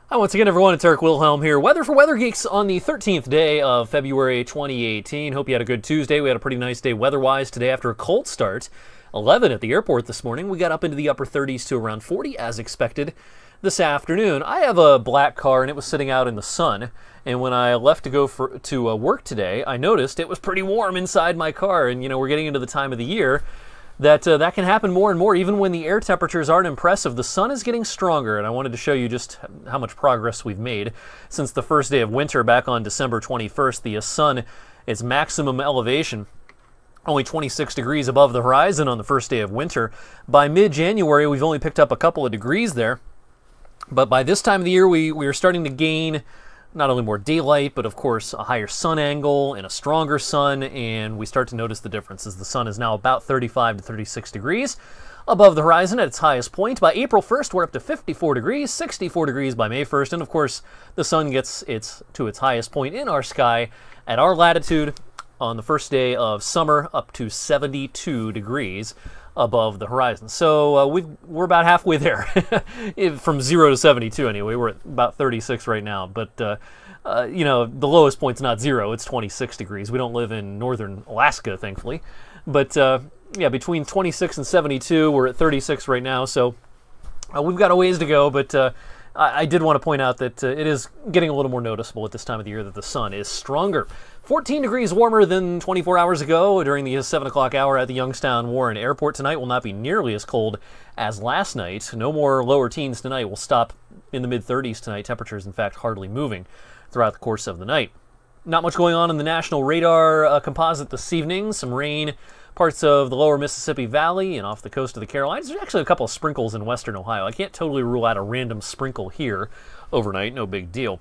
Hi, once again, everyone. It's Eric Wilhelm here. Weather for Weather Geeks on the 13th day of February 2018. Hope you had a good Tuesday. We had a pretty nice day weather-wise today after a cold start. 11 at the airport this morning. We got up into the upper 30s to around 40 as expected this afternoon. I have a black car and it was sitting out in the sun. And when I left to go to work today, I noticed it was pretty warm inside my car. And, we're getting into the time of the year that can happen more and more, even when the air temperatures aren't impressive. The sun is getting stronger, and I wanted to show you just how much progress we've made since the first day of winter back on December 21st. The sun, its maximum elevation, only 26 degrees above the horizon on the first day of winter. By mid-January, we've only picked up a couple of degrees there, but by this time of the year, we are starting to gain not only more daylight, but of course a higher sun angle and a stronger sun, and we start to notice the differences. The sun is now about 35 to 36 degrees above the horizon at its highest point. By April 1st, we're up to 54 degrees, 64 degrees by May 1st, and of course the sun gets to its highest point in our sky at our latitude on the first day of summer, up to 72 degrees above the horizon. So we're about halfway there, from 0 to 72 anyway. We're at about 36 right now, but the lowest point's not 0, it's 26 degrees. We don't live in northern Alaska, thankfully, but between 26 and 72, we're at 36 right now, so we've got a ways to go, but I did want to point out that it is getting a little more noticeable at this time of the year that the sun is stronger. 14 degrees warmer than 24 hours ago during the 7 o'clock hour at the Youngstown Warren Airport. Tonight will not be nearly as cold as last night. No more lower teens tonight. We'll stop in the mid-30s tonight. Temperatures, in fact, hardly moving throughout the course of the night. Not much going on in the national radar composite this evening. Some rain parts of the lower Mississippi Valley and off the coast of the Carolinas. There's actually a couple of sprinkles in western Ohio. I can't totally rule out a random sprinkle here overnight. No big deal.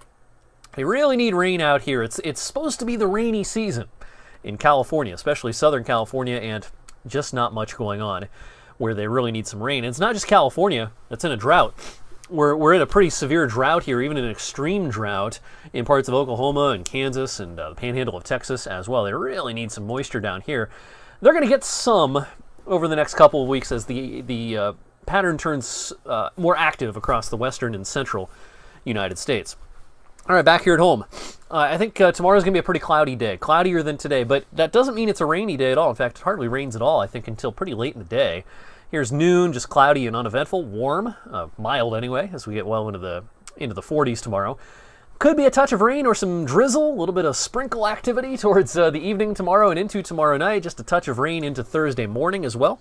They really need rain out here. It's supposed to be the rainy season in California, especially Southern California, and just not much going on where they really need some rain. And it's not just California that's in a drought. We're in a pretty severe drought here, even an extreme drought in parts of Oklahoma and Kansas and the panhandle of Texas as well. They really need some moisture down here. They're going to get some over the next couple of weeks as the pattern turns more active across the western and central United States. All right, back here at home. I think tomorrow's going to be a pretty cloudy day, cloudier than today, but that doesn't mean it's a rainy day at all. In fact, it hardly rains at all, I think, until pretty late in the day. Here's noon, just cloudy and uneventful, warm, mild anyway, as we get well into the 40s tomorrow. Could be a touch of rain or some drizzle, a little bit of sprinkle activity towards the evening tomorrow and into tomorrow night, just a touch of rain into Thursday morning as well.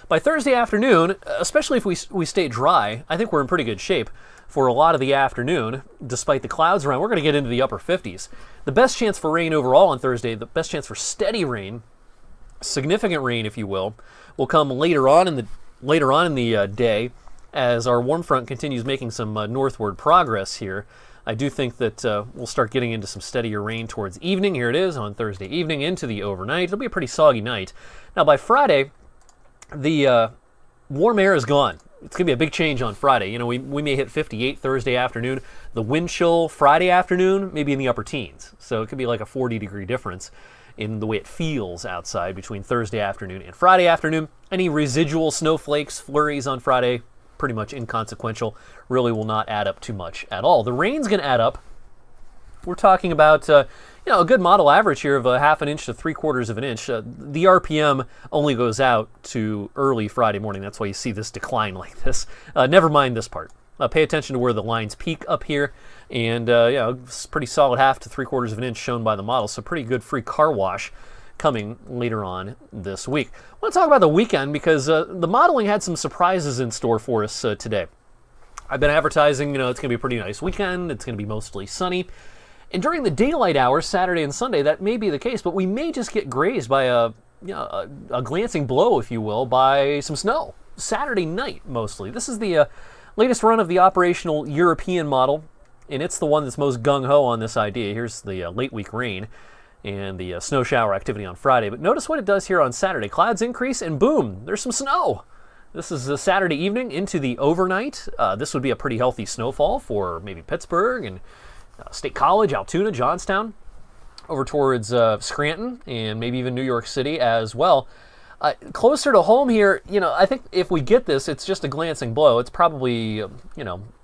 By Thursday afternoon, especially if we stay dry, I think we're in pretty good shape for a lot of the afternoon, despite the clouds around. We're going to get into the upper 50s. The best chance for rain overall on Thursday, the best chance for steady rain, significant rain, if you will come later on in the day as our warm front continues making some northward progress here. I do think that we'll start getting into some steadier rain towards evening. Here it is on Thursday evening into the overnight. It'll be a pretty soggy night. Now by Friday, the warm air is gone. It's going to be a big change on Friday. We may hit 58 Thursday afternoon. The wind chill Friday afternoon, maybe in the upper teens. So it could be like a 40-degree difference in the way it feels outside between Thursday afternoon and Friday afternoon. Any residual snowflakes, flurries on Friday, pretty much inconsequential, really will not add up too much at all. The rain's going to add up. We're talking about a good model average here of a half an inch to 3/4 of an inch. The RPM only goes out to early Friday morning. That's why you see this decline like this. Never mind this part. Pay attention to where the lines peak up here. And it's pretty solid half to 3/4 of an inch shown by the model. So pretty good free car wash coming later on this week. I want to talk about the weekend because the modeling had some surprises in store for us today. I've been advertising, it's going to be a pretty nice weekend. It's going to be mostly sunny. And during the daylight hours, Saturday and Sunday, that may be the case, but we may just get grazed by a glancing blow, if you will, by some snow. Saturday night, mostly. This is the latest run of the operational European model, and it's the one that's most gung-ho on this idea. Here's the late week rain and the snow shower activity on Friday. But notice what it does here on Saturday. Clouds increase, and boom, there's some snow. This is a Saturday evening into the overnight. This would be a pretty healthy snowfall for maybe Pittsburgh and State College, Altoona, Johnstown, over towards Scranton, and maybe even New York City as well. Closer to home here, I think if we get this, it's just a glancing blow. It's probably,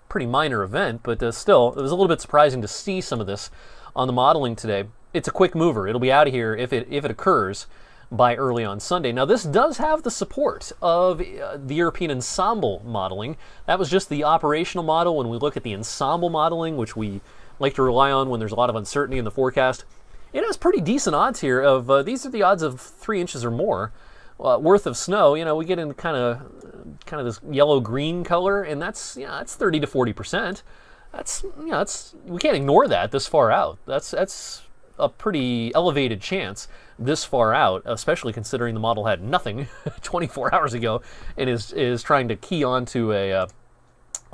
pretty minor event, but still, it was a little bit surprising to see some of this on the modeling today. It's a quick mover. It'll be out of here if it occurs by early on Sunday. Now, this does have the support of the European ensemble modeling. That was just the operational model. When we look at the ensemble modeling, which we like to rely on when there's a lot of uncertainty in the forecast, it has pretty decent odds here of, these are the odds of 3 inches or more worth of snow. We get into kind of this yellow-green color, and that's 30 to 40%. That's we can't ignore that this far out. That's a pretty elevated chance this far out, especially considering the model had nothing 24 hours ago and is trying to key onto a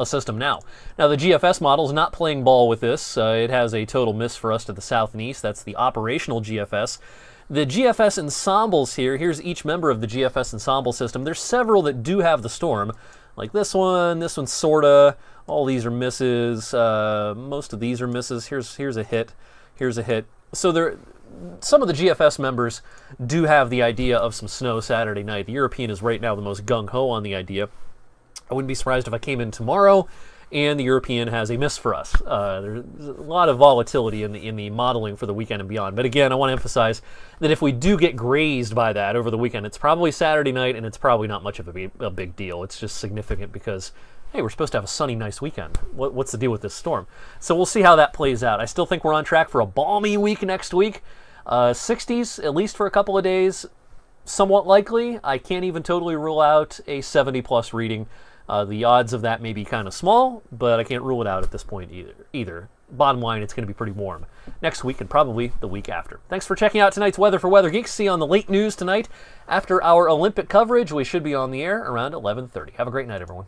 system now. Now, the GFS model is not playing ball with this. It has a total miss for us to the south and east. That's the operational GFS. The GFS ensembles here's each member of the GFS ensemble system. There's several that do have the storm, like this one sorta. All these are misses. Most of these are misses. Here's a hit. Here's a hit. So some of the GFS members do have the idea of some snow Saturday night. The European is right now the most gung-ho on the idea. I wouldn't be surprised if I came in tomorrow and the European has a miss for us. There's a lot of volatility in the modeling for the weekend and beyond. But again, I want to emphasize that if we do get grazed by that over the weekend, it's probably Saturday night, and it's probably not much of a big deal. It's just significant because, hey, we're supposed to have a sunny, nice weekend. What's the deal with this storm? So we'll see how that plays out. I still think we're on track for a balmy week next week. 60s, at least for a couple of days, somewhat likely. I can't even totally rule out a 70-plus reading. The odds of that may be kind of small, but I can't rule it out at this point either. Bottom line, it's going to be pretty warm next week and probably the week after. Thanks for checking out tonight's Weather for Weather Geeks. See you on the late news tonight. After our Olympic coverage, we should be on the air around 11:30. Have a great night, everyone.